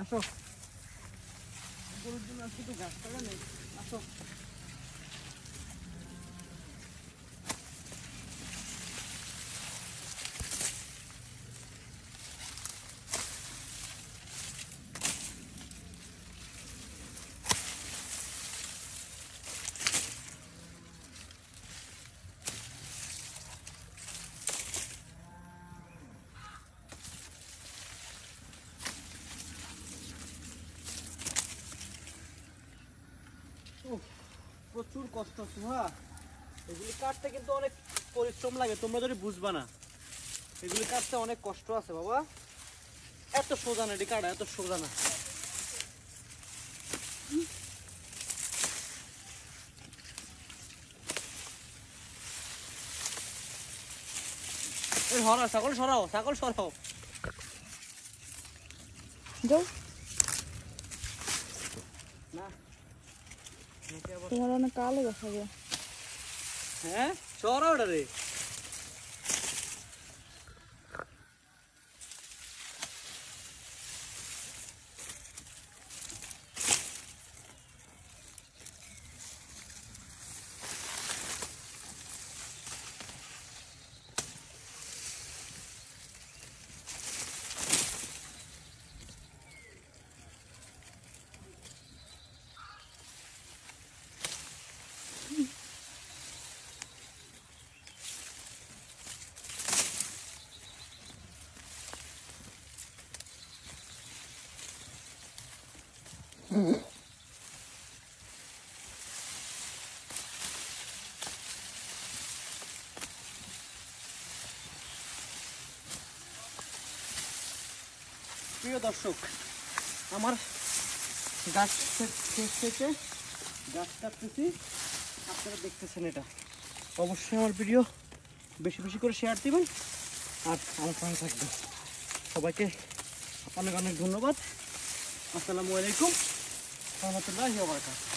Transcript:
আসো, গরুর জন্য আজকে তো ঘাস কাটা নেই। আসো। প্রচুর কষ্ট সুহা, এগুলি কাটতে কিন্তু অনেক পরিশ্রম লাগে, তোমরা যদি বুঝবা না। এগুলি কাটতে অনেক কষ্ট আছে বাবা, এত সোজা না এটি কাটা, এত সোজা না। সরাও ছাগল, সরাও ছাগল, সরাও। যাও না তোমার অনেক কালো দেখা যায়। হ্যাঁ সরাও ওটা রে। প্রিয় দর্শক, আমার গাছ থেকে গাছ কাটতেছি, আপনারা দেখতেছেন। এটা অবশ্যই আমার ভিডিও বেশি বেশি করে শেয়ার দিবেন আর আমার পাশে থাকবেন। সবাইকে অনেক অনেক ধন্যবাদ। আসসালামু আলাইকুম ওয়া রাহমাতুল্লাহি ওয়া বারাকাতুহু।